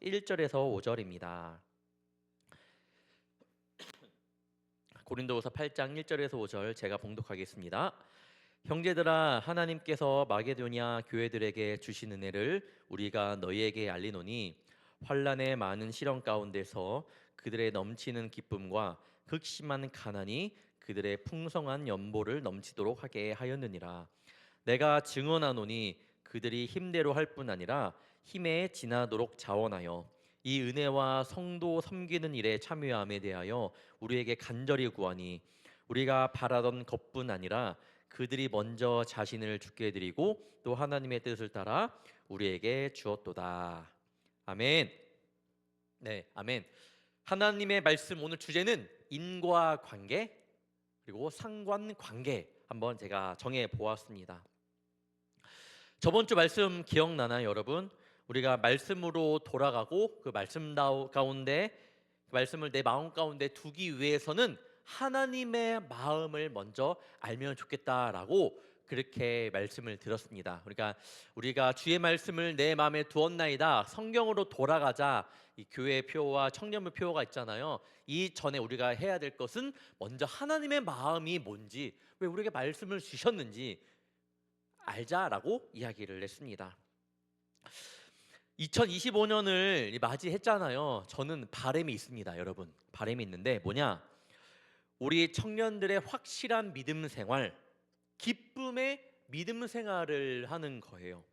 1절에서 5절입니다. 고린도후서 8장 1절에서 5절 제가 봉독하겠습니다. 형제들아, 하나님께서 마게도냐 교회들에게 주신 은혜를 우리가 너희에게 알리노니 환난의 많은 시련 가운데서 그들의 넘치는 기쁨과 극심한 가난이 그들의 풍성한 연보를 넘치도록 하게 하였느니라. 내가 증언하노니 그들이 힘대로 할 뿐 아니라 힘에 지나도록 자원하여 이 은혜와 성도 섬기는 일에 참여함에 대하여 우리에게 간절히 구하니 우리가 바라던 것뿐 아니라 그들이 먼저 자신을 죽게 드리고 또 하나님의 뜻을 따라 우리에게 주었도다. 아멘. 네, 아멘. 하나님의 말씀, 오늘 주제는 인과관계 그리고 상관관계 한번 제가 정해 보았습니다. 저번 주 말씀 기억나나요, 여러분? 우리가 말씀으로 돌아가고 그 말씀 가운데 그 말씀을 내 마음 가운데 두기 위해서는 하나님의 마음을 먼저 알면 좋겠다라고 그렇게 말씀을 들었습니다. 그러니까 우리가 주의 말씀을 내 마음에 두었나이다. 성경으로 돌아가자. 이 교회 표와 청년부 표가 있잖아요. 이 전에 우리가 해야 될 것은 먼저 하나님의 마음이 뭔지, 왜 우리에게 말씀을 주셨는지 알자라고 이야기를 했습니다. 2025년을 맞이했잖아요. 저는 바람이 있습니다, 여러분. 바람이 있는데 뭐냐? 우리 청년들의 확실한 믿음 생활, 기쁨의 믿음 생활을 하는 거예요.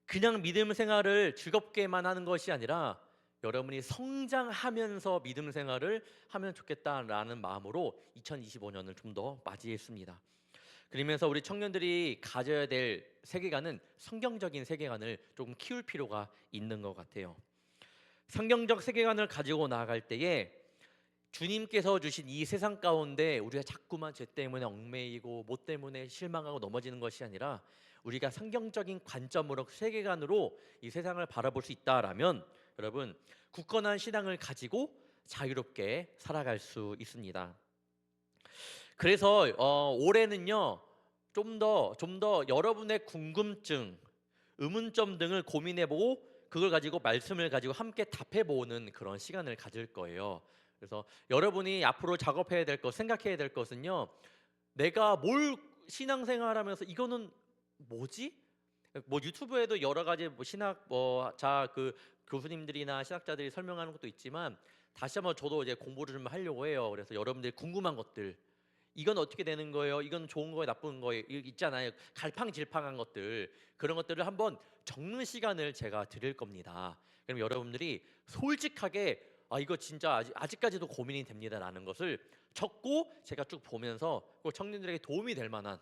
그냥 믿음 생활을 즐겁게만 하는 것이 아니라 여러분이 성장하면서 믿음 생활을 하면 좋겠다라는 마음으로 2025년을 좀 더 맞이했습니다. 그러면서 우리 청년들이 가져야 될 세계관은 성경적인 세계관을 조금 키울 필요가 있는 것 같아요. 성경적 세계관을 가지고 나아갈 때에 주님께서 주신 이 세상 가운데 우리가 자꾸만 죄 때문에 얽매이고 뭐 때문에 실망하고 넘어지는 것이 아니라 우리가 성경적인 관점으로 세계관으로 이 세상을 바라볼 수 있다라면 여러분 굳건한 신앙을 가지고 자유롭게 살아갈 수 있습니다. 그래서 올해는요 좀 더 여러분의 궁금증, 의문점 등을 고민해보고 그걸 가지고 말씀을 가지고 함께 답해보는 그런 시간을 가질 거예요. 그래서 여러분이 앞으로 작업해야 될 것, 생각해야 될 것은요, 내가 뭘 신앙생활하면서 이거는 뭐지? 뭐 유튜브에도 여러 가지 뭐 신학 그 교수님들이나 신학자들이 설명하는 것도 있지만 다시 한번 저도 이제 공부를 좀 하려고 해요. 그래서 여러분들이 궁금한 것들, 이건 어떻게 되는 거예요? 이건 좋은 거예요, 나쁜 거예요? 있잖아요. 갈팡질팡한 것들, 그런 것들을 한번 적는 시간을 제가 드릴 겁니다. 그럼 여러분들이 솔직하게 이거 진짜 아직까지도 고민이 됩니다라는 것을 적고 제가 쭉 보면서 꼭 청년들에게 도움이 될 만한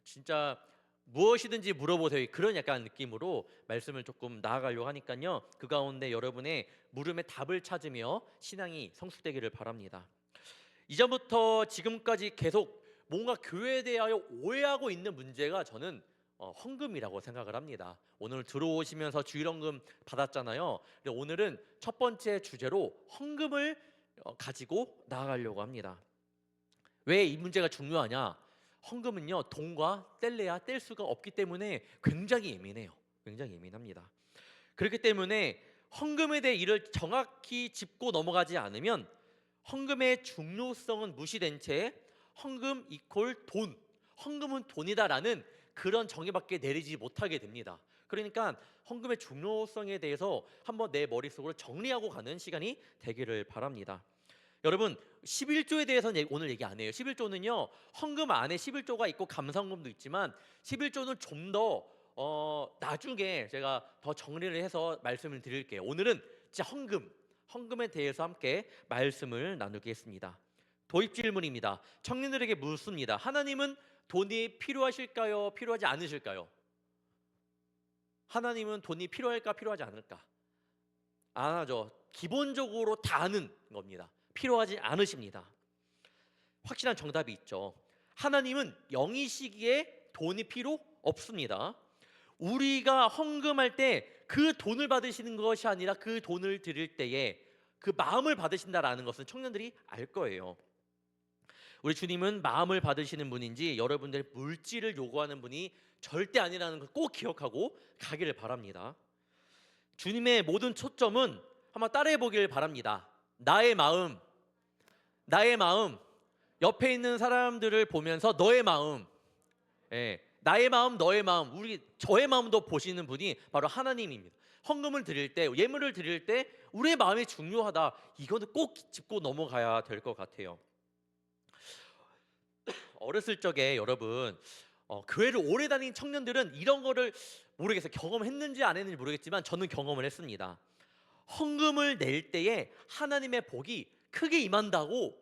진짜 무엇이든지 물어보세요. 그런 약간 느낌으로 말씀을 조금 나아가려고 하니까요. 그 가운데 여러분의 물음에 답을 찾으며 신앙이 성숙되기를 바랍니다. 이전부터 지금까지 계속 뭔가 교회에 대하여 오해하고 있는 문제가 저는 헌금이라고 생각을 합니다. 오늘 들어오시면서 주일헌금 받았잖아요. 근데 오늘은 첫 번째 주제로 헌금을 가지고 나아가려고 합니다. 왜 이 문제가 중요하냐? 헌금은요 돈과 뗄래야 뗄 수가 없기 때문에 굉장히 예민해요. 굉장히 예민합니다. 그렇기 때문에 헌금에 대해 이를 정확히 짚고 넘어가지 않으면 헌금의 중요성은 무시된 채 헌금 이퀄 돈, 헌금은 돈이다라는 그런 정의밖에 내리지 못하게 됩니다. 그러니까 헌금의 중요성에 대해서 한번 내 머릿속으로 정리하고 가는 시간이 되기를 바랍니다. 여러분 11조에 대해서는 오늘 얘기 안 해요. 11조는요 헌금 안에 11조가 있고 감사헌금도 있지만 11조는 좀 더 나중에 제가 더 정리를 해서 말씀을 드릴게요. 오늘은 진짜 헌금에 대해서 함께 말씀을 나누겠습니다. 도입 질문입니다. 청년들에게 묻습니다. 하나님은 돈이 필요하실까요? 필요하지 않으실까요? 하나님은 돈이 필요할까? 필요하지 않을까? 안 하죠. 기본적으로 다 아는 겁니다. 필요하지 않으십니다. 확실한 정답이 있죠. 하나님은 영이시기에 돈이 필요 없습니다. 우리가 헌금할 때 그 돈을 받으시는 것이 아니라 그 돈을 드릴 때에 그 마음을 받으신다라는 것은 청년들이 알 거예요. 우리 주님은 마음을 받으시는 분인지 여러분들의 물질을 요구하는 분이 절대 아니라는 걸 꼭 기억하고 가기를 바랍니다. 주님의 모든 초점은 한번 따라해 보길 바랍니다. 나의 마음, 나의 마음, 옆에 있는 사람들을 보면서 너의 마음, 예, 나의 마음, 너의 마음, 저의 마음도 보시는 분이 바로 하나님입니다. 헌금을 드릴 때, 예물을 드릴 때 우리의 마음이 중요하다. 이거는 꼭 짚고 넘어가야 될 것 같아요. 어렸을 적에 여러분, 교회를 오래 다닌 청년들은 이런 거를 모르겠어요. 경험했는지 안 했는지 모르겠지만 저는 경험을 했습니다. 헌금을 낼 때에 하나님의 복이 크게 임한다고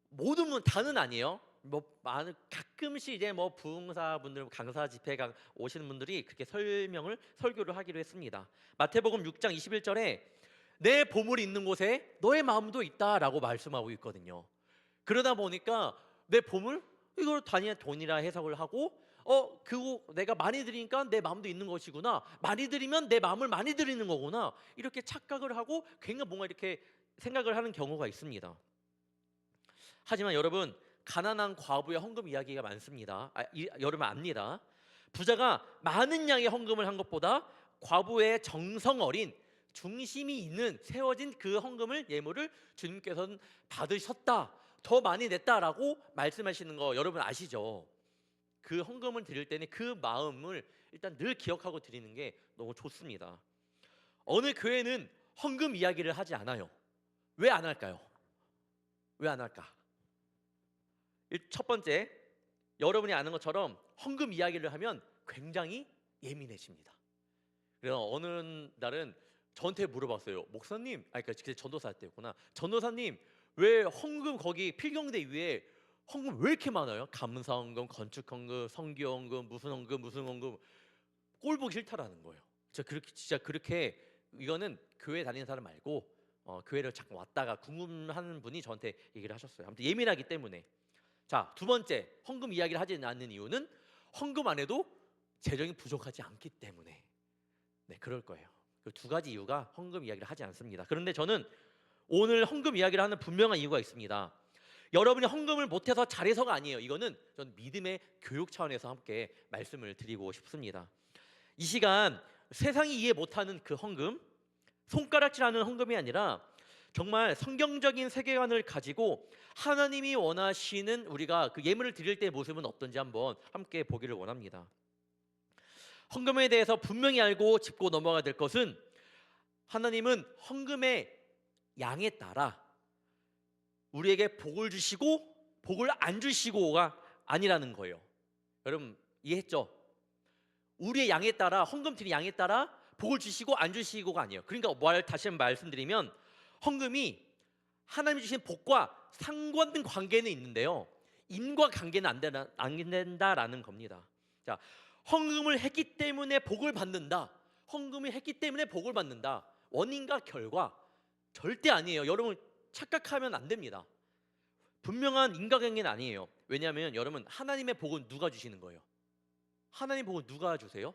모든 분 다는 아니에요. 뭐 많은 가끔씩 이제 뭐 부흥사분들 강사 집회가 오시는 분들이 그렇게 설교를 하기로 했습니다. 마태복음 6장 21절에 내 보물이 있는 곳에 너의 마음도 있다라고 말씀하고 있거든요. 그러다 보니까 내 보물 이걸 단위의 돈이라 해석을 하고 그거 내가 많이 드리니까 내 마음도 있는 것이구나. 많이 드리면 내 마음을 많이 드리는 거구나. 이렇게 착각을 하고 굉장히 뭔가 이렇게 생각을 하는 경우가 있습니다. 하지만 여러분, 가난한 과부의 헌금 이야기가 많습니다. 여러분 압니다. 부자가 많은 양의 헌금을 한 것보다 과부의 정성 어린 중심이 있는 세워진 그 헌금을 예물을 주님께서는 받으셨다. 더 많이 냈다라고 말씀하시는 거 여러분 아시죠? 그 헌금을 드릴 때는 그 마음을 일단 늘 기억하고 드리는 게 너무 좋습니다. 어느 교회는 헌금 이야기를 하지 않아요. 왜 안 할까요? 왜 안 할까? 첫 번째, 여러분이 아는 것처럼 헌금 이야기를 하면 굉장히 예민해집니다. 그래서 어느 날은 저한테 물어봤어요. 목사님, 그러니까 전도사 때였구나. 전도사님, 왜 헌금 거기 필경대 위에 헌금 왜 이렇게 많아요? 감사헌금, 건축헌금, 성교헌금, 무슨 헌금, 무슨 헌금 꼴 보기 싫다라는 거예요. 진짜 그렇게 이거는 교회 다니는 사람 말고 교회를 잠깐 왔다가 궁금하는 분이 저한테 얘기를 하셨어요. 아무튼 예민하기 때문에. 자, 두 번째, 헌금 이야기를 하지 않는 이유는 헌금 안 해도 재정이 부족하지 않기 때문에. 네, 그럴 거예요. 그 두 가지 이유가 헌금 이야기를 하지 않습니다. 그런데 저는 오늘 헌금 이야기를 하는 분명한 이유가 있습니다. 여러분이 헌금을 못해서 잘해서가 아니에요. 이거는 저는 믿음의 교육 차원에서 함께 말씀을 드리고 싶습니다. 이 시간 세상이 이해 못하는 그 헌금, 손가락질하는 헌금이 아니라 정말 성경적인 세계관을 가지고 하나님이 원하시는 우리가 그 예물을 드릴 때의 모습은 어떤지 한번 함께 보기를 원합니다. 헌금에 대해서 분명히 알고 짚고 넘어가야 될 것은 하나님은 헌금의 양에 따라 우리에게 복을 주시고 복을 안 주시고가 아니라는 거예요. 여러분 이해했죠? 우리의 양에 따라 헌금 드린 양에 따라 복을 주시고 안 주시고가 아니에요. 그러니까 다시 한번 말씀드리면 헌금이 하나님이 주신 복과 상관된 관계는 있는데요. 인과관계는 안 된다라는 겁니다. 자, 헌금을 했기 때문에 복을 받는다. 헌금을 했기 때문에 복을 받는다. 원인과 결과 절대 아니에요. 여러분 착각하면 안 됩니다. 분명한 인과관계는 아니에요. 왜냐하면 여러분 하나님의 복은 누가 주시는 거예요? 하나님 복은 누가 주세요?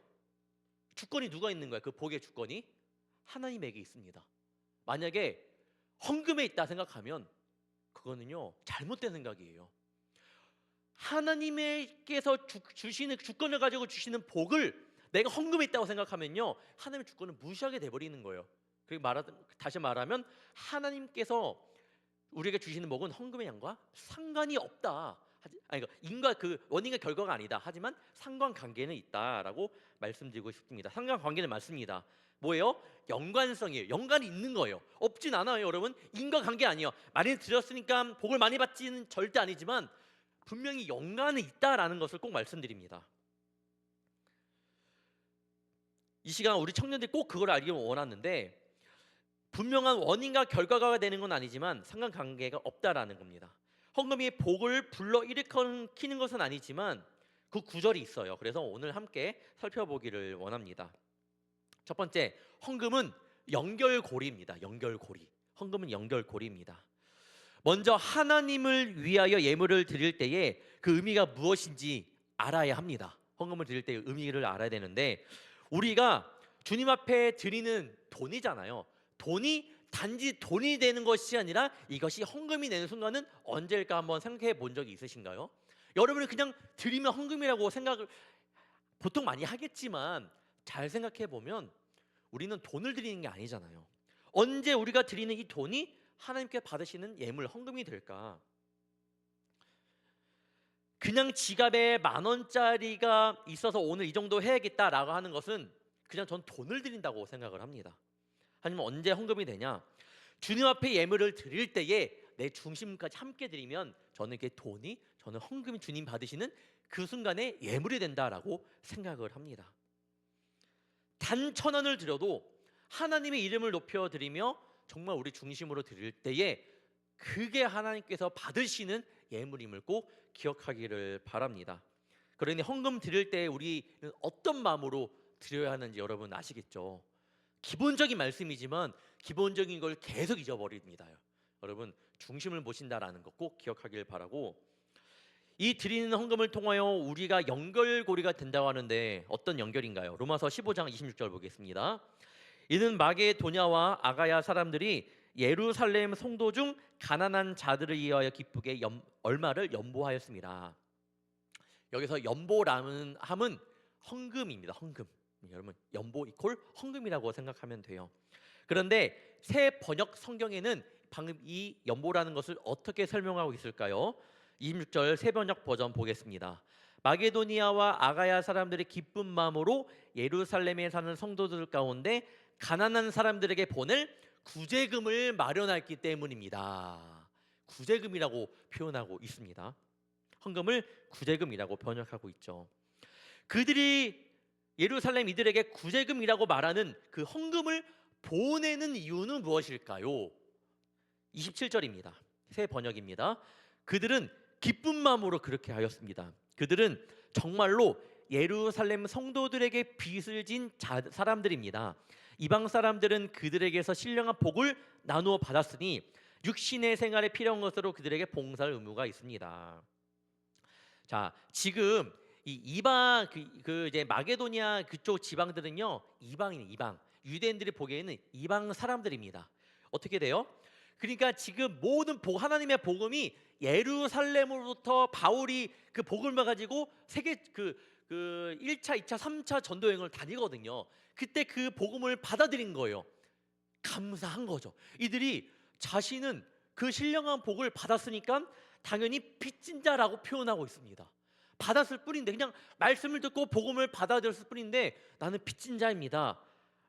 주권이 누가 있는 거예요? 그 복의 주권이 하나님에게 있습니다. 만약에 헌금에 있다 생각하면 그거는요 잘못된 생각이에요. 하나님께서 주시는 주권을 가지고 주시는 복을 내가 헌금에 있다고 생각하면요 하나님의 주권을 무시하게 돼버리는 거예요. 다시 말하면 하나님께서 우리에게 주시는 복은 헌금의 양과 상관이 없다. 그러니까 그 원인과 결과가 아니다. 하지만 상관관계는 있다라고 말씀드리고 싶습니다. 상관관계는 맞습니다. 뭐예요? 연관성이에요. 연관이 있는 거예요. 없진 않아요, 여러분. 인과관계 아니에요. 많이 드렸으니까 복을 많이 받지는 절대 아니지만 분명히 연관은 있다라는 것을 꼭 말씀드립니다. 이 시간 우리 청년들이 꼭 그걸 알기 원하는데 분명한 원인과 결과가 되는 건 아니지만 상관관계가 없다라는 겁니다. 헌금이 복을 불러일으키는 것은 아니지만 그 구절이 있어요. 그래서 오늘 함께 살펴보기를 원합니다. 첫 번째, 헌금은 연결고리입니다. 연결고리. 헌금은 연결고리입니다. 먼저 하나님을 위하여 예물을 드릴 때에 그 의미가 무엇인지 알아야 합니다. 헌금을 드릴 때의 의미를 알아야 되는데 우리가 주님 앞에 드리는 돈이잖아요. 돈이 단지 돈이 되는 것이 아니라 이것이 헌금이 되는 순간은 언제일까 한번 생각해 본 적이 있으신가요? 여러분은 그냥 드리면 헌금이라고 생각을 보통 많이 하겠지만 잘 생각해 보면 우리는 돈을 드리는 게 아니잖아요. 언제 우리가 드리는 이 돈이 하나님께 받으시는 예물, 헌금이 될까? 그냥 지갑에 10,000원짜리가 있어서 오늘 이 정도 해야겠다라고 하는 것은 그냥 전 돈을 드린다고 생각을 합니다. 하지만 언제 헌금이 되냐? 주님 앞에 예물을 드릴 때에 내 중심까지 함께 드리면 저는 이게 돈이, 저는 헌금이 주님 받으시는 그 순간에 예물이 된다라고 생각을 합니다. 단 1,000원을 드려도 하나님의 이름을 높여 드리며 정말 우리 중심으로 드릴 때에 그게 하나님께서 받으시는 예물임을 꼭 기억하기를 바랍니다. 그러니 헌금 드릴 때 우리는 어떤 마음으로 드려야 하는지 여러분 아시겠죠? 기본적인 말씀이지만 기본적인 걸 계속 잊어버립니다. 여러분, 중심을 모신다라는 거 꼭 기억하길 바라고, 이 드리는 헌금을 통하여 우리가 연결고리가 된다고 하는데 어떤 연결인가요? 로마서 15장 26절 보겠습니다. 이는 마게도냐와 아가야 사람들이 예루살렘 성도 중 가난한 자들을 위하여 기쁘게 얼마를 연보하였습니다. 여기서 연보라는 함은 헌금입니다. 헌금. 여러분, 연보 이퀄 헌금이라고 생각하면 돼요. 그런데 새 번역 성경에는 방금 이 연보라는 것을 어떻게 설명하고 있을까요? 26절 새 번역 버전 보겠습니다. 마게도니아와 아가야 사람들이 기쁜 마음으로 예루살렘에 사는 성도들 가운데 가난한 사람들에게 보낼 구제금을 마련했기 때문입니다. 구제금이라고 표현하고 있습니다. 헌금을 구제금이라고 번역하고 있죠. 그들이 예루살렘 이들에게 구제금이라고 말하는 그 헌금을 보내는 이유는 무엇일까요? 27절입니다. 새 번역입니다. 그들은 기쁜 마음으로 그렇게 하였습니다. 그들은 정말로 예루살렘 성도들에게 빚을 진 사람들입니다. 이방 사람들은 그들에게서 신령한 복을 나누어 받았으니 육신의 생활에 필요한 것으로 그들에게 봉사할 의무가 있습니다. 자, 지금 이 이방 이제 마게도니아 그쪽 지방들은요, 이방 유대인들이 보기에는 이방 사람들입니다. 어떻게 돼요? 그러니까 지금 모든 하나님의 복음이 예루살렘으로부터 바울이 그 복음을 가지고 세계 1차, 2차, 3차 전도 여행을 다니거든요. 그때 그 복음을 받아들인 거예요. 감사한 거죠. 이들이 자신은 그 신령한 복을 받았으니까 당연히 빚진 자라고 표현하고 있습니다. 받았을 뿐인데, 그냥 말씀을 듣고 복음을 받아들였을 뿐인데 나는 빚진 자입니다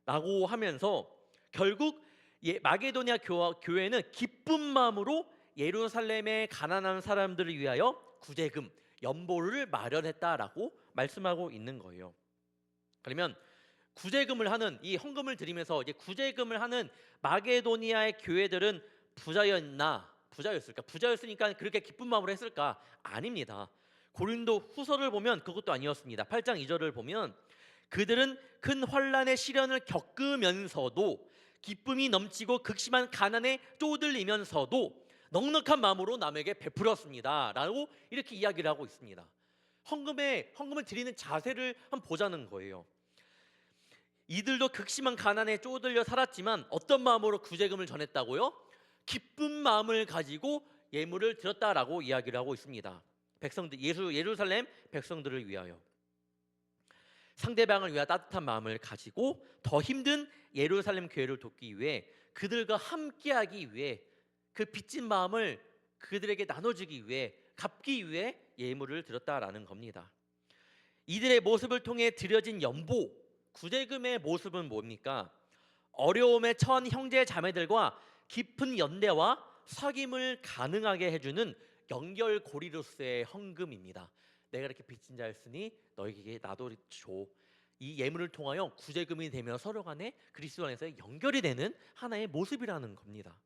라고 하면서 결국 마게도니아 교회는 기쁜 마음으로 예루살렘의 가난한 사람들을 위하여 구제금, 연보를 마련했다라고 말씀하고 있는 거예요. 그러면 구제금을 하는, 이 헌금을 드리면서 이제 구제금을 하는 마게도니아의 교회들은 부자였을까? 부자였으니까 그렇게 기쁜 마음으로 했을까? 아닙니다. 고린도 후서를 보면 그것도 아니었습니다. 8장 2절을 보면 그들은 큰 환난의 시련을 겪으면서도 기쁨이 넘치고 극심한 가난에 쪼들리면서도 넉넉한 마음으로 남에게 베풀었습니다 라고 이렇게 이야기를 하고 있습니다. 헌금을 드리는 자세를 한번 보자는 거예요. 이들도 극심한 가난에 쪼들려 살았지만 어떤 마음으로 구제금을 전했다고요? 기쁜 마음을 가지고 예물을 드렸다라고 이야기를 하고 있습니다. 예루살렘 백성들을 위하여, 상대방을 위한 따뜻한 마음을 가지고 더 힘든 예루살렘 교회를 돕기 위해, 그들과 함께하기 위해, 그 빚진 마음을 그들에게 나눠주기 위해, 갚기 위해 예물을 드렸다라는 겁니다. 이들의 모습을 통해 드려진 연보, 구제금의 모습은 뭡니까? 어려움에 처한 형제 자매들과 깊은 연대와 사귐을 가능하게 해주는 연결고리로서의 헌금입니다. 내가 이렇게 빚진 자였으니 너에게 나도 줘. 이 예물을 통하여 구제금이 되며 서로 간에 그리스도 안에서 연결이 되는 하나의 모습이라는 겁니다.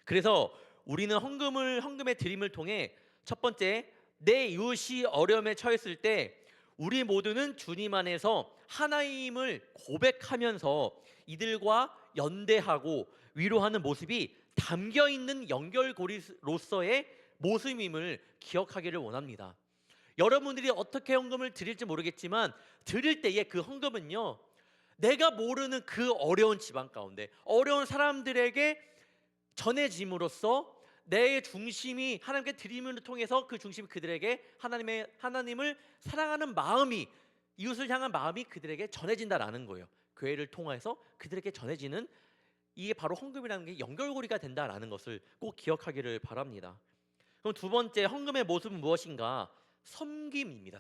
그래서 우리는 헌금의 드림을 통해 첫 번째, 내 이웃이 어려움에 처했을 때 우리 모두는 주님 안에서 하나임을 고백하면서 이들과 연대하고 위로하는 모습이 담겨 있는 연결고리로서의 모습임을 기억하기를 원합니다. 여러분들이 어떻게 헌금을 드릴지 모르겠지만 드릴 때의 그 헌금은요, 내가 모르는 그 어려운 지방 가운데 어려운 사람들에게 전해짐으로써 내 중심이 하나님께 드림을 통해서 그 중심이 그들에게 하나님을 사랑하는 마음이, 이웃을 향한 마음이 그들에게 전해진다라는 거예요. 교회를 통해서 그들에게 전해지는, 이게 바로 헌금이라는 게 연결고리가 된다라는 것을 꼭 기억하기를 바랍니다. 그럼 두 번째 헌금의 모습은 무엇인가? 섬김입니다.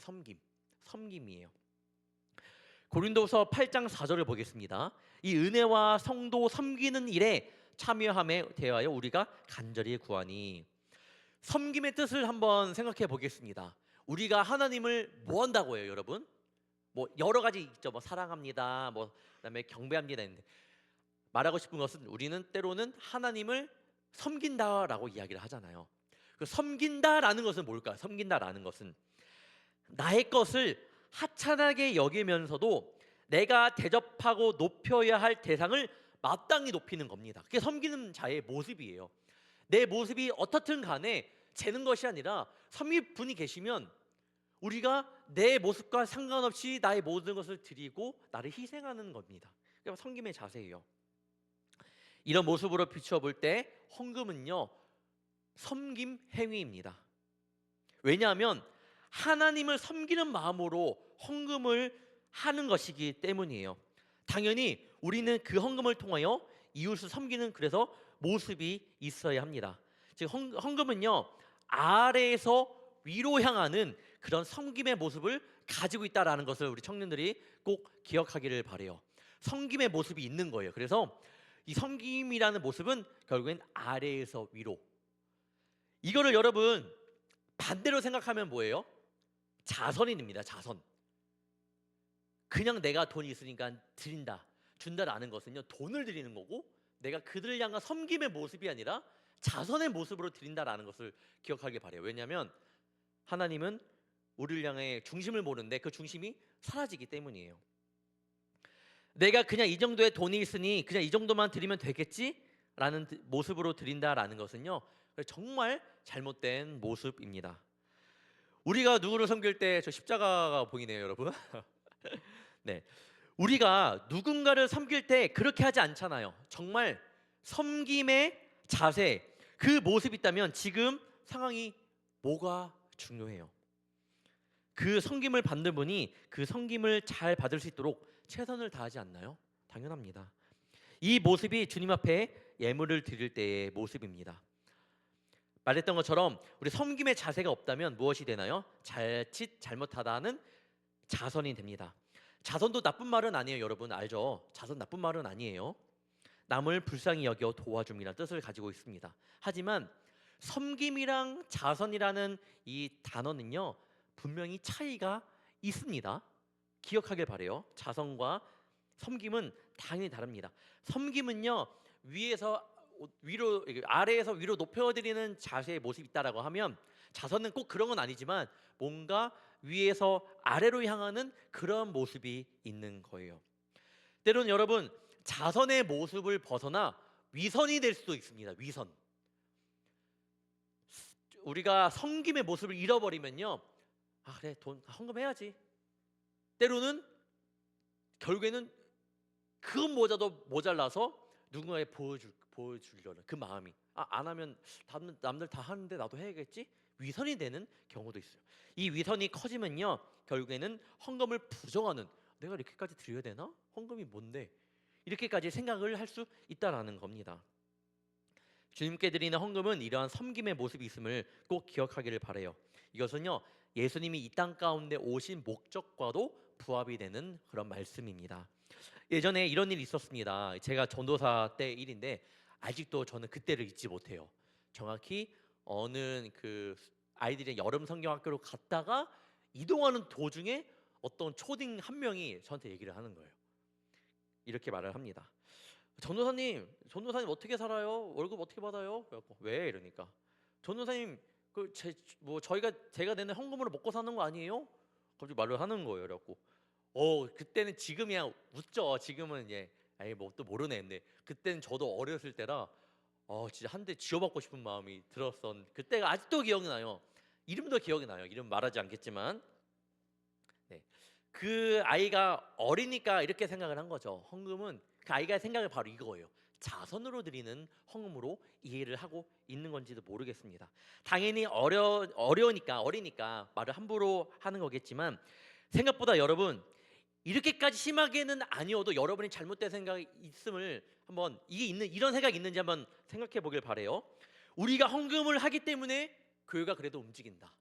섬김이에요. 고린도서 8장 4절을 보겠습니다. 이 은혜와 성도 섬기는 일에 참여함에 대하여 우리가 간절히 구하니. 섬김의 뜻을 한번 생각해 보겠습니다. 우리가 하나님을 뭐 한다고 해요, 여러분? 뭐 여러 가지 있죠. 뭐 사랑합니다. 뭐 그다음에 경배합니다. 했는데 말하고 싶은 것은 우리는 때로는 하나님을 섬긴다라고 이야기를 하잖아요. 그 섬긴다라는 것은 뭘까요? 섬긴다라는 것은 나의 것을 하찮게 여기면서도 내가 대접하고 높여야 할 대상을 마땅히 높이는 겁니다. 그게 섬기는 자의 모습이에요. 내 모습이 어떻든 간에 재는 것이 아니라 섬길 분이 계시면 우리가 내 모습과 상관없이 나의 모든 것을 드리고 나를 희생하는 겁니다. 그게 섬김의 자세예요. 이런 모습으로 비추어 볼 때 헌금은요, 섬김 행위입니다. 왜냐하면 하나님을 섬기는 마음으로 헌금을 하는 것이기 때문이에요. 당연히 우리는 그 헌금을 통하여 이웃을 섬기는, 그래서 모습이 있어야 합니다. 즉 헌금은요, 아래에서 위로 향하는 그런 섬김의 모습을 가지고 있다라는 것을 우리 청년들이 꼭 기억하기를 바래요. 섬김의 모습이 있는 거예요. 그래서 이 섬김이라는 모습은 결국엔 아래에서 위로. 이거를 여러분 반대로 생각하면 뭐예요? 자선이 됩니다. 자선. 그냥 내가 돈이 있으니까 드린다, 준다라는 것은요, 돈을 드리는 거고, 내가 그들을 향한 섬김의 모습이 아니라 자선의 모습으로 드린다라는 것을 기억하길 바래요. 왜냐하면 하나님은 우리를 향해 중심을 모르는데 그 중심이 사라지기 때문이에요. 내가 그냥 이 정도의 돈이 있으니 그냥 이 정도만 드리면 되겠지라는 모습으로 드린다라는 것은요, 정말 잘못된 모습입니다. 우리가 누구를 섬길 때, 저 십자가가 보이네요, 여러분. 네, 우리가 누군가를 섬길 때 그렇게 하지 않잖아요. 정말 섬김의 자세, 그 모습이 있다면 지금 상황이 뭐가 중요해요? 그 섬김을 받는 분이 그 섬김을 잘 받을 수 있도록 최선을 다하지 않나요? 당연합니다. 이 모습이 주님 앞에 예물을 드릴 때의 모습입니다. 말했던 것처럼 우리 섬김의 자세가 없다면 무엇이 되나요? 자칫 잘못하다는 자선이 됩니다. 자선도 나쁜 말은 아니에요, 여러분 알죠? 자선 나쁜 말은 아니에요. 남을 불쌍히 여겨 도와줌이라는 뜻을 가지고 있습니다. 하지만 섬김이랑 자선이라는 이 단어는요, 분명히 차이가 있습니다. 기억하길 바래요. 자선과 섬김은 당연히 다릅니다. 섬김은요, 아래에서 위로 높여드리는 자세의 모습이 있다라고 하면, 자선은 꼭 그런 건 아니지만 뭔가 위에서 아래로 향하는 그런 모습이 있는 거예요. 때로는 여러분, 자선의 모습을 벗어나 위선이 될 수도 있습니다. 위선. 우리가 섬김의 모습을 잃어버리면요, 그래, 돈 헌금해야지. 때로는 결국에는 그것보다도 모자라서 누군가에 보여주려는 그 마음이, 안 하면 남들 다 하는데 나도 해야겠지? 위선이 되는 경우도 있어요. 이 위선이 커지면요, 결국에는 헌금을 부정하는, 내가 이렇게까지 드려야 되나? 헌금이 뭔데? 이렇게까지 생각을 할 수 있다라는 겁니다. 주님께 드리는 헌금은 이러한 섬김의 모습이 있음을 꼭 기억하기를 바래요. 이것은요, 예수님이 이 땅 가운데 오신 목적과도 부합이 되는 그런 말씀입니다. 예전에 이런 일이 있었습니다. 제가 전도사 때 일인데 아직도 저는 그때를 잊지 못해요. 정확히 어느 그 아이들이 여름 성경학교로 갔다가 이동하는 도중에 어떤 초딩 한 명이 저한테 얘기를 하는 거예요. 이렇게 말을 합니다. 전도사님 어떻게 살아요? 월급 어떻게 받아요? 그래갖고 왜? 이러니까 전도사님 제가 내는 헌금으로 먹고 사는 거 아니에요? 갑자기 말을 하는 거예요. 그래갖고 그때는, 지금이야 웃죠. 지금은 이제 뭐 또 모르네. 근데 그때는 저도 어렸을 때라 진짜 한 대 쥐어받고 싶은 마음이 들었던 그때가 아직도 기억이 나요. 이름도 기억이 나요. 이름 말하지 않겠지만, 네, 그 아이가 어리니까 이렇게 생각을 한 거죠. 헌금은 그 아이가 생각을 바로 이거예요. 자선으로 드리는 헌금으로 이해를 하고 있는 건지도 모르겠습니다. 당연히 어리니까 말을 함부로 하는 거겠지만, 생각보다 여러분, 이렇게까지 심하게는 아니어도 여러분이 잘못된 생각이 있음을 한번 이런 생각이 있는지 한번 생각해 보길 바래요. 우리가 헌금을 하기 때문에 교회가 그래도 움직인다.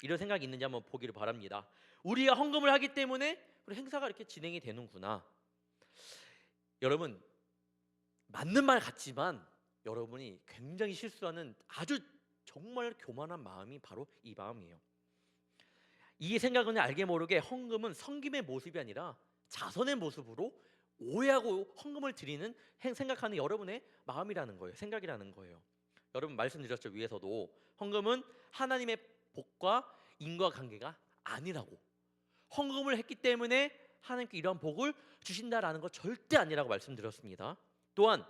이런 생각이 있는지 한번 보기를 바랍니다. 우리가 헌금을 하기 때문에 우리 행사가 이렇게 진행이 되는구나. 여러분, 맞는 말 같지만 여러분이 굉장히 실수하는 아주 정말 교만한 마음이 바로 이 마음이에요. 이 생각은 알게 모르게 헌금은 섬김의 모습이 아니라 자선의 모습으로 오해하고 헌금을 드리는 생각하는 여러분의 마음이라는 거예요. 생각이라는 거예요. 여러분 말씀드렸죠. 위에서도 헌금은 하나님의 복과 인과관계가 아니라고, 헌금을 했기 때문에 하나님께 이러한 복을 주신다라는 거 절대 아니라고 말씀드렸습니다. 또한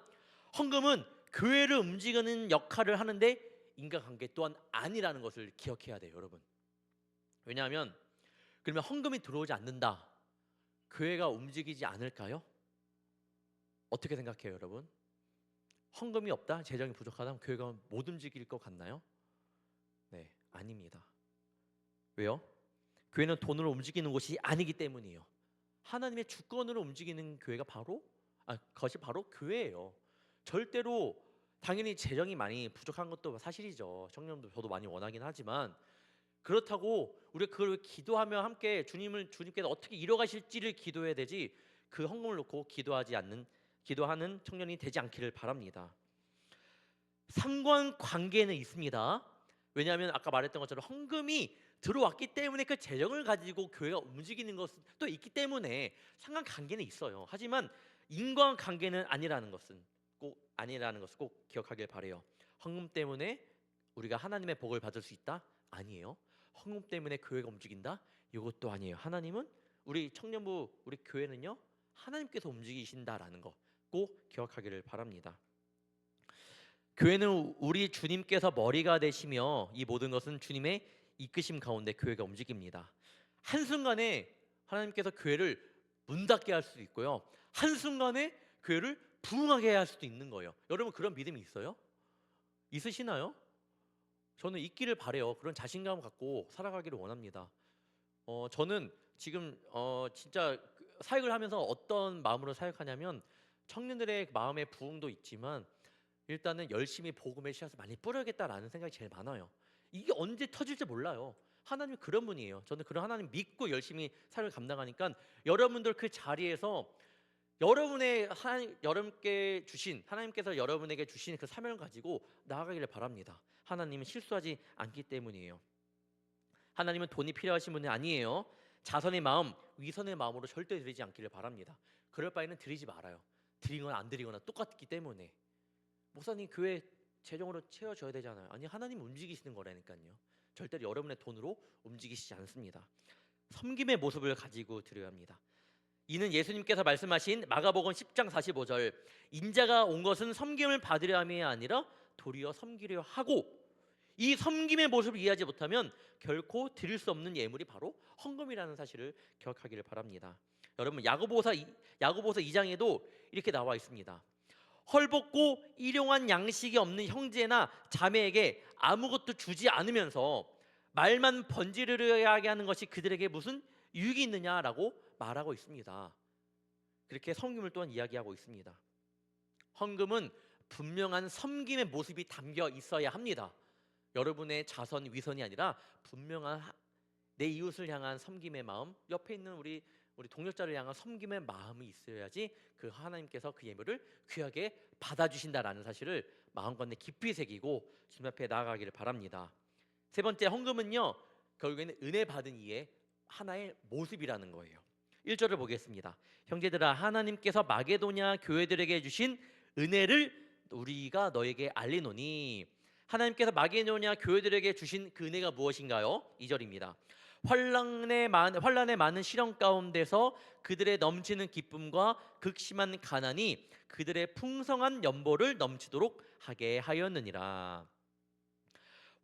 헌금은 교회를 움직이는 역할을 하는데 인과관계 또한 아니라는 것을 기억해야 돼요, 여러분. 왜냐하면 그러면 헌금이 들어오지 않는다, 교회가 움직이지 않을까요? 어떻게 생각해요, 여러분? 헌금이 없다, 재정이 부족하다, 교회가 못 움직일 것 같나요? 네, 아닙니다. 왜요? 교회는 돈으로 움직이는 곳이 아니기 때문이에요. 하나님의 주권으로 움직이는 교회가 그것이 바로 교회예요. 절대로 당연히 재정이 많이 부족한 것도 사실이죠. 청년도 저도 많이 원하긴 하지만 그렇다고 우리가 그걸 기도하며 함께 주님께서 어떻게 이뤄가실지를 기도해야 되지, 그 헌금을 놓고 기도하는 청년이 되지 않기를 바랍니다. 상관관계는 있습니다. 왜냐하면 아까 말했던 것처럼 헌금이 들어왔기 때문에 그 재정을 가지고 교회가 움직이는 것은 또 있기 때문에 상관관계는 있어요. 하지만 인과관계는 아니라는 것은 꼭 기억하길 바래요. 헌금 때문에 우리가 하나님의 복을 받을 수 있다? 아니에요. 헌금 때문에 교회가 움직인다? 이것도 아니에요. 하나님은 우리 청년부, 우리 교회는요, 하나님께서 움직이신다라는 거 꼭 기억하기를 바랍니다. 교회는 우리 주님께서 머리가 되시며 이 모든 것은 주님의 이끄심 가운데 교회가 움직입니다. 한순간에 하나님께서 교회를 문 닫게 할 수도 있고요, 한순간에 교회를 부흥하게 할 수도 있는 거예요. 여러분 그런 믿음이 있어요? 있으시나요? 저는 있기를 바래요. 그런 자신감 갖고 살아가기를 원합니다. 저는 지금 진짜 사역을 하면서 어떤 마음으로 사역하냐면, 청년들의 마음의 부흥도 있지만 일단은 열심히 복음의 씨앗을 많이 뿌려야겠다라는 생각이 제일 많아요. 이게 언제 터질지 몰라요. 하나님이 그런 분이에요. 저는 그런 하나님 믿고 열심히 사역을 감당하니까 여러분들 그 자리에서 하나님께서 여러분에게 주신 그 사명을 가지고 나아가기를 바랍니다. 하나님은 실수하지 않기 때문이에요. 하나님은 돈이 필요하신 분이 아니에요. 자선의 마음, 위선의 마음으로 절대 드리지 않기를 바랍니다. 그럴 바에는 드리지 말아요. 드리거나 안 드리거나 똑같기 때문에. 목사님 교회 재정으로 채워줘야 되잖아요. 아니, 하나님 움직이시는 거라니까요. 절대로 여러분의 돈으로 움직이시지 않습니다. 섬김의 모습을 가지고 드려야 합니다. 이는 예수님께서 말씀하신 마가복음 10장 45절, 인자가 온 것은 섬김을 받으려 함이 아니라 도리어 섬기려 하고, 이 섬김의 모습을 이해하지 못하면 결코 드릴 수 없는 예물이 바로 헌금이라는 사실을 기억하기를 바랍니다. 여러분 야고보서 2장에도 이렇게 나와 있습니다. 헐벗고 일용할 양식이 없는 형제나 자매에게 아무것도 주지 않으면서 말만 번지르르하게 하는 것이 그들에게 무슨 유익이 있느냐라고 말하고 있습니다. 그렇게 섬김을 또한 이야기하고 있습니다. 헌금은 분명한 섬김의 모습이 담겨 있어야 합니다. 여러분의 자선 위선이 아니라 분명한 내 이웃을 향한 섬김의 마음, 옆에 있는 우리 동역자를 향한 섬김의 마음이 있어야지 그 하나님께서 그 예물을 귀하게 받아주신다라는 사실을 마음가운데 깊이 새기고 주님 앞에 나아가기를 바랍니다. 세 번째, 헌금은요 결국에는 은혜 받은 이의 하나의 모습이라는 거예요. 1절을 보겠습니다. 형제들아, 하나님께서 마게도냐 교회들에게 주신 은혜를 우리가 너에게 알리노니. 하나님께서 마게도냐 교회들에게 주신 그 은혜가 무엇인가요? 2절입니다. 환난의 많은 시련 가운데서 그들의 넘치는 기쁨과 극심한 가난이 그들의 풍성한 연보를 넘치도록 하게 하였느니라.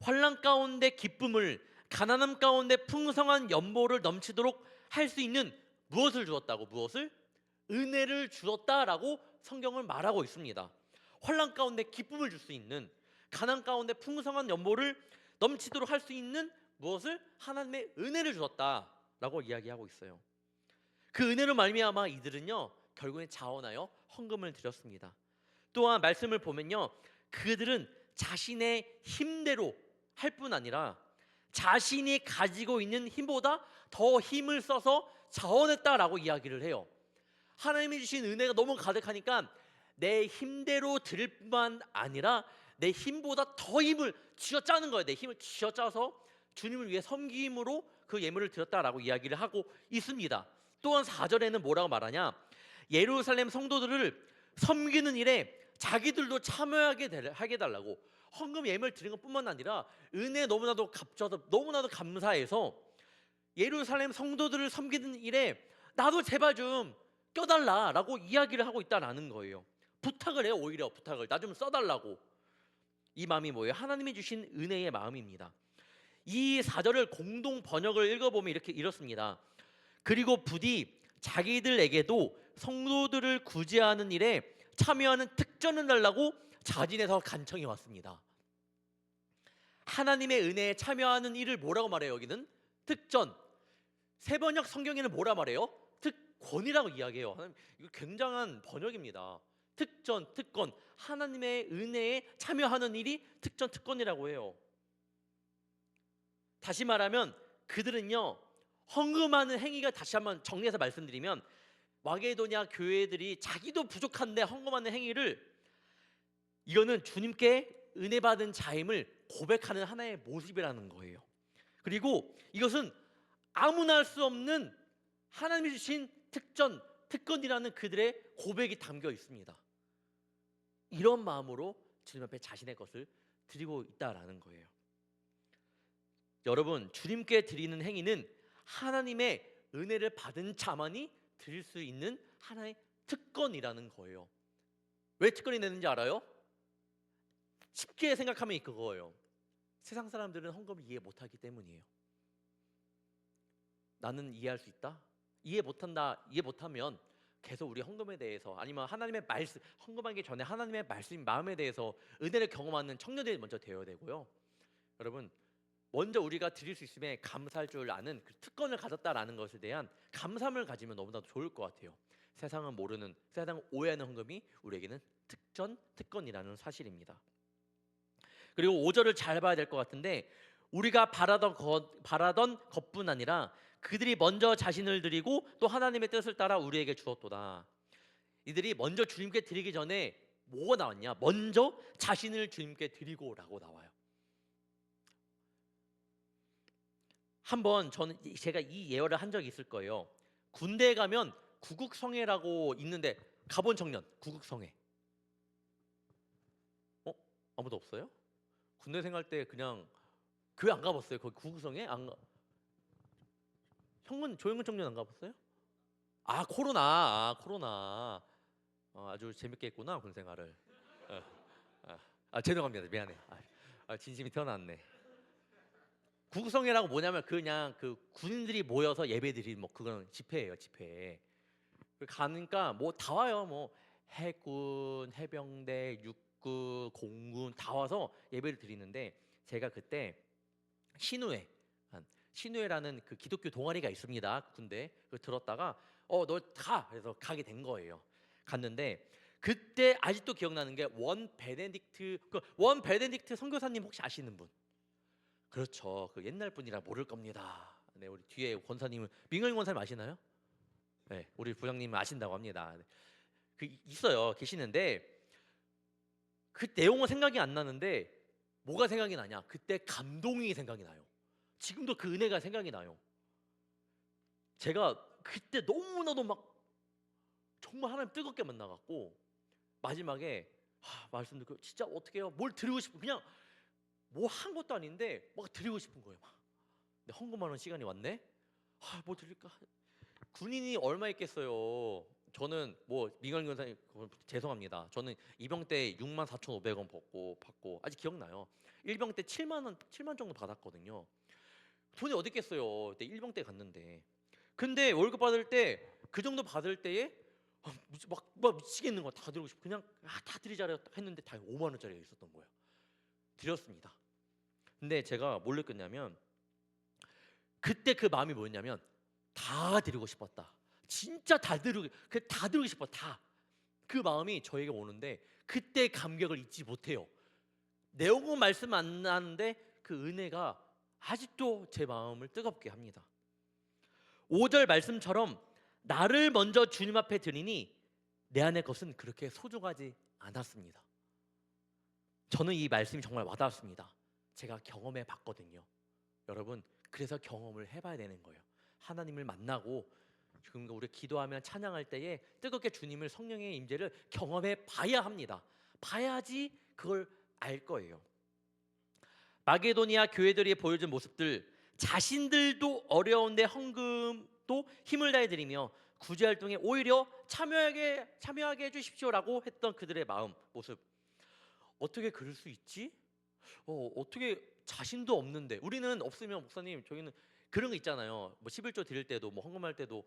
환난 가운데 기쁨을, 가난함 가운데 풍성한 연보를 넘치도록 할 수 있는 무엇을 주었다고? 은혜를 주었다라고 성경을 말하고 있습니다. 환난 가운데 기쁨을 줄 수 있는, 가난 가운데 풍성한 연보를 넘치도록 할 수 있는 무엇을? 하나님의 은혜를 주었다라고 이야기하고 있어요. 그 은혜로 말미암아 이들은요 결국엔 자원하여 헌금을 드렸습니다. 또한 말씀을 보면요 그들은 자신의 힘대로 할 뿐 아니라 자신이 가지고 있는 힘보다 더 힘을 써서 자원했다라고 이야기를 해요. 하나님이 주신 은혜가 너무 가득하니까 내 힘대로 드릴 뿐만 아니라 내 힘보다 더 힘을 쥐어짜는 거예요. 내 힘을 쥐어짜서 주님을 위해 섬김으로 그 예물을 드렸다라고 이야기를 하고 있습니다. 또한 4절에는 뭐라고 말하냐, 예루살렘 성도들을 섬기는 일에 자기들도 참여하게 하게 달라고, 헌금 예물 드리는 것뿐만 아니라 은혜 너무나도 값져서 너무나도 감사해서 예루살렘 성도들을 섬기는 일에 나도 제발 좀 껴달라라고 이야기를 하고 있다라는 거예요. 부탁을 해요. 오히려 부탁을, 나 좀 써달라고. 이 마음이 뭐예요? 하나님이 주신 은혜의 마음입니다. 이 4절을 공동 번역을 읽어보면 이렇습니다. 그리고 부디 자기들에게도 성도들을 구제하는 일에 참여하는 특전을 달라고 자진해서 간청이 왔습니다. 하나님의 은혜에 참여하는 일을 뭐라고 말해요? 여기는 특전. 새번역 성경에는 뭐라 말해요? 특권이라고 이야기해요. 이거 굉장한 번역입니다. 특전, 특권. 하나님의 은혜에 참여하는 일이 특전, 특권이라고 해요. 다시 말하면 그들은요 헌금하는 행위가, 다시 한번 정리해서 말씀드리면 마게도냐 교회들이 자기도 부족한데 헌금하는 행위를, 이거는 주님께 은혜 받은 자임을 고백하는 하나의 모습이라는 거예요. 그리고 이것은 아무나 할 수 없는 하나님이 주신 특전, 특권이라는 그들의 고백이 담겨 있습니다. 이런 마음으로 주님 앞에 자신의 것을 드리고 있다라는 거예요. 여러분, 주님께 드리는 행위는 하나님의 은혜를 받은 자만이 드릴 수 있는 하나의 특권이라는 거예요. 왜 특권이 되는지 알아요? 쉽게 생각하면 그거예요. 세상 사람들은 헌금을 이해 못하기 때문이에요. 나는 이해할 수 있다? 이해 못한다. 이해 못하면 계속 우리 헌금에 대해서, 아니면 하나님의 말씀, 헌금하기 전에 하나님의 말씀, 마음에 대해서 은혜를 경험하는 청년들이 먼저 되어야 되고요. 여러분, 먼저 우리가 드릴 수 있음에 감사할 줄 아는 그 특권을 가졌다라는 것에 대한 감사함을 가지면 너무나도 좋을 것 같아요. 세상은 모르는, 세상은 오해하는 헌금이 우리에게는 특전, 특권이라는 사실입니다. 그리고 5절을 잘 봐야 될 것 같은데, 우리가 바라던 것뿐 아니라 그들이 먼저 자신을 드리고 또 하나님의 뜻을 따라 우리에게 주었도다. 이들이 먼저 주님께 드리기 전에 뭐가 나왔냐? 먼저 자신을 주님께 드리고라고 나와요. 한번 제가 이 예언을 한 적이 있을 거예요. 군대에 가면 구국성회라고 있는데 가본 청년, 구국성회. 아무도 없어요? 군대 생활 때 그냥 교회 안 가봤어요? 거기 구국성회 안 가. 조영근 청년 안 가봤어요? 코로나. 아주 재밌게 했구나 군 생활을. 죄송합니다. 미안해. 진심이 튀어나왔네. 구국성회라고 뭐냐면 그냥 그 군인들이 모여서 예배드리는 뭐 그건 집회예요, 집회. 가니까 뭐 다 와요. 뭐 해군, 해병대, 육군, 공군 다 와서 예배를 드리는데, 제가 그때 신우회라는 그 기독교 동아리가 있습니다. 군대. 그걸 들었다가 너 가. 그래서 가게 된 거예요. 갔는데 그때 아직도 기억나는 게 원 베네딕트 선교사님 혹시 아시는 분? 그렇죠. 그 옛날 분이라 모를 겁니다. 네, 우리 뒤에 권사님은 민경희 권사님 아시나요? 네, 우리 부장님은 아신다고 합니다. 그 있어요. 계시는데 그 내용은 생각이 안 나는데 뭐가 생각이 나냐? 그때 감동이 생각이 나요. 지금도 그 은혜가 생각이 나요. 제가 그때 너무나도 막 정말 하나님 뜨겁게 만나갖고 마지막에 말씀 듣고 진짜 어떻게 해요? 뭘 드리고 싶어. 그냥 뭐 한 것도 아닌데 막 드리고 싶은 거예요. 근데 헌금하는 시간이 왔네. 뭐 드릴까? 군인이 얼마 있겠어요. 저는 뭐 민간 군사님 죄송합니다. 저는 입영 때 64,500원 받고 아직 기억나요. 일병 때 7만 정도 받았거든요. 돈이 어디 있겠어요. 그때 일병 때 갔는데. 근데 월급 받을 때 그 정도 받을 때에 막 미치겠는 거 다 드리고 싶고 그냥 다 드리자 했는데 다 5만 원짜리가 있었던 거예요. 드렸습니다. 근데 제가 뭘 느꼈냐면 그때 그 마음이 뭐였냐면 다 드리고 싶었다. 진짜 다 드리고 싶어. 다. 그 마음이 저에게 오는데 그때 감격을 잊지 못해요. 내용은 말씀 안 나는데 그 은혜가 아직도 제 마음을 뜨겁게 합니다. 5절 말씀처럼 나를 먼저 주님 앞에 드리니 내 안의 것은 그렇게 소중하지 않았습니다. 저는 이 말씀이 정말 와닿았습니다. 제가 경험해 봤거든요. 여러분, 그래서 경험을 해봐야 되는 거예요. 하나님을 만나고 지금 우리 기도하면 찬양할 때에 뜨겁게 주님을, 성령의 임재를 경험해 봐야 합니다. 봐야지 그걸 알 거예요. 마게도니아 교회들이 보여준 모습들, 자신들도 어려운데 헌금도 힘을 다해 드리며 구제 활동에 오히려 참여하게 해주십시오라고 했던 그들의 마음, 모습. 어떻게 그럴 수 있지? 어떻게 자신도 없는데, 우리는 없으면 목사님 저희는 그런 거 있잖아요. 뭐 11조 드릴 때도 뭐 헌금할 때도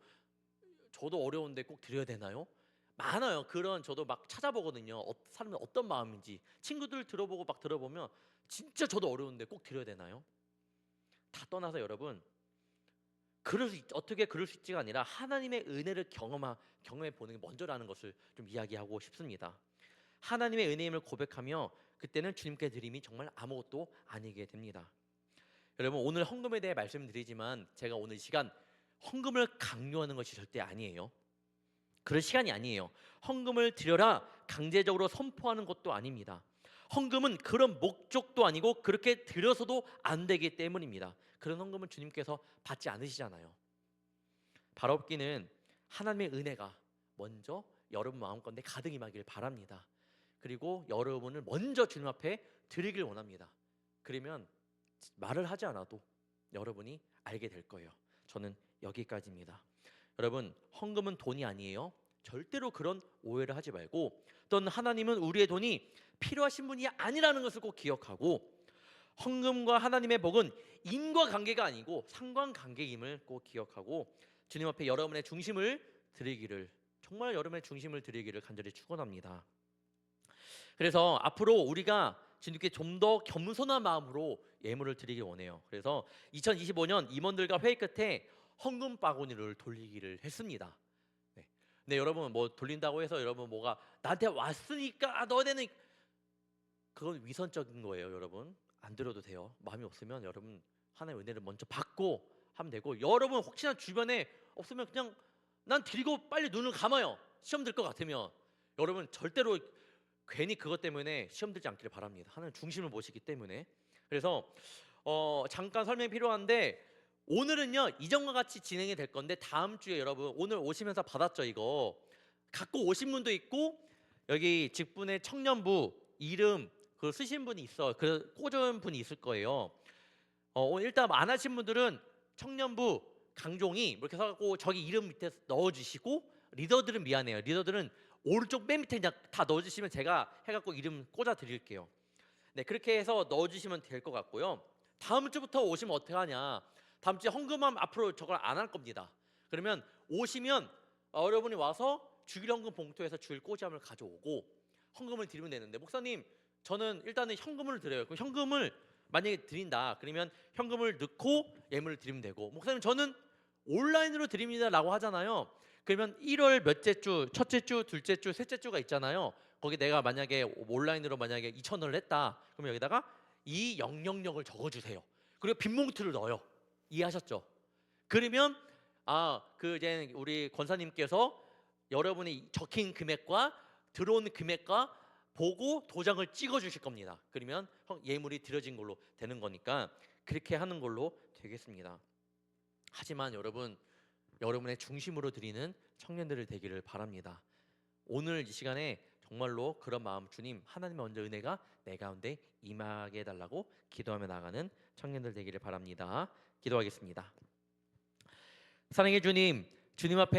저도 어려운데 꼭 드려야 되나요? 많아요. 그런, 저도 막 찾아보거든요. 사람이 어떤 마음인지. 친구들 들어보고 막 들어보면 진짜 저도 어려운데 꼭 드려야 되나요? 다 떠나서 여러분, 어떻게 그럴 수 있지가 아니라 하나님의 은혜를 경험해 보는 게 먼저라는 것을 좀 이야기하고 싶습니다. 하나님의 은혜임을 고백하며 그때는 주님께 드림이 정말 아무것도 아니게 됩니다. 여러분, 오늘 헌금에 대해 말씀드리지만 제가 오늘 이 시간 헌금을 강요하는 것이 절대 아니에요. 그럴 시간이 아니에요. 헌금을 드려라 강제적으로 선포하는 것도 아닙니다. 헌금은 그런 목적도 아니고 그렇게 드려서도 안 되기 때문입니다. 그런 헌금은 주님께서 받지 않으시잖아요. 바라옵기는 하나님의 은혜가 먼저 여러분 마음가운데 가득 임하길 바랍니다. 그리고 여러분을 먼저 주님 앞에 드리길 원합니다. 그러면 말을 하지 않아도 여러분이 알게 될 거예요. 저는 여기까지입니다. 여러분, 헌금은 돈이 아니에요. 절대로 그런 오해를 하지 말고, 또는 하나님은 우리의 돈이 필요하신 분이 아니라는 것을 꼭 기억하고, 헌금과 하나님의 복은 인과관계가 아니고 상관관계임을 꼭 기억하고 주님 앞에 여러분의 중심을 드리기를, 정말 여러분의 중심을 드리기를 간절히 축원합니다. 그래서 앞으로 우리가 주님께 좀 더 겸손한 마음으로 예물을 드리길 원해요. 그래서 2025년 임원들과 회의 끝에 헌금 바구니를 돌리기를 했습니다. 네. 근데 여러분, 뭐 돌린다고 해서 여러분 뭐가 나한테 왔으니까 너네는, 그건 위선적인 거예요. 여러분, 안 드려도 돼요. 마음이 없으면 여러분 하나님의 은혜를 먼저 받고 하면 되고, 여러분 혹시나 주변에 없으면 그냥 난 드리고 빨리 눈을 감아요. 시험 들 것 같으면. 여러분 절대로 괜히 그것 때문에 시험 들지 않기를 바랍니다. 하나님 중심을 모시기 때문에. 그래서 잠깐 설명이 필요한데, 오늘은요 이전과 같이 진행이 될 건데, 다음 주에 여러분 오늘 오시면서 받았죠? 이거 갖고 오신 분도 있고, 여기 직분의 청년부 이름 그 쓰신 분이 있어, 그 꽂은 분이 있을 거예요. 일단 안 하신 분들은 청년부 강종이 이렇게 써갖고 저기 이름 밑에 넣어주시고, 리더들은 미안해요. 리더들은 오른쪽 맨 밑에 그냥 다 넣어주시면 제가 해갖고 이름 꽂아 드릴게요. 네, 그렇게 해서 넣어주시면 될 것 같고요. 다음 주부터 오시면 어떻게 하냐? 다음 주에 헌금함 앞으로 저걸 안 할 겁니다. 그러면 오시면 여러분이 와서 주일 헌금 봉투에서 주일 꼬지함을 가져오고 헌금을 드리면 되는데, 목사님 저는 일단은 현금을 드려요. 그럼 현금을 만약에 드린다 그러면 현금을 넣고 예물을 드리면 되고, 목사님 저는 온라인으로 드립니다라고 하잖아요. 그러면 1월 몇째 주, 첫째 주, 둘째 주, 셋째 주가 있잖아요. 거기 내가 만약에 온라인으로 만약에 2,000원을 했다 그러면 여기다가 2000을 적어주세요. 그리고 빈 봉투를 넣어요. 이해하셨죠? 그러면 이제 우리 권사님께서 여러분이 적힌 금액과 들어온 금액과 보고 도장을 찍어 주실 겁니다. 그러면 예물이 드려진 걸로 되는 거니까 그렇게 하는 걸로 되겠습니다. 하지만 여러분, 여러분의 중심으로 드리는 청년들을 되기를 바랍니다. 오늘 이 시간에 정말로 그런 마음, 주님 하나님의 먼저 은혜가 내 가운데 임하게 해달라고 기도하며 나가는 청년들 되기를 바랍니다. 기도하겠습니다. 사랑의 주님, 주님 앞에